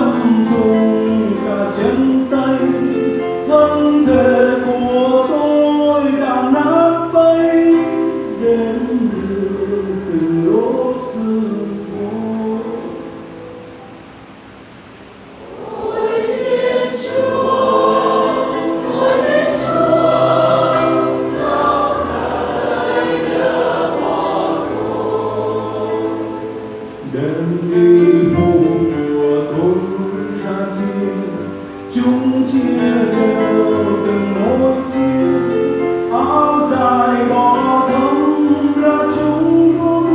đâm thùng cả chân tay, thân thể của tôi đã nát bấy, đêm đưa từng đổ sương khô. Đêm đi hôm của tôi ra chia, chúng chia đều từng mối chia, áo dài bỏ thấm ra chung lúc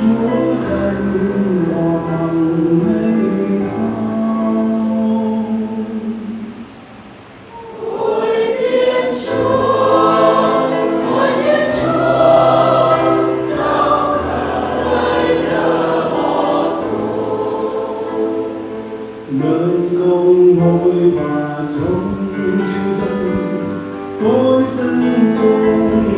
Chúa đành bỏ bằng hay sao. Nơi công hội và trong chư dân, tôi xin cùng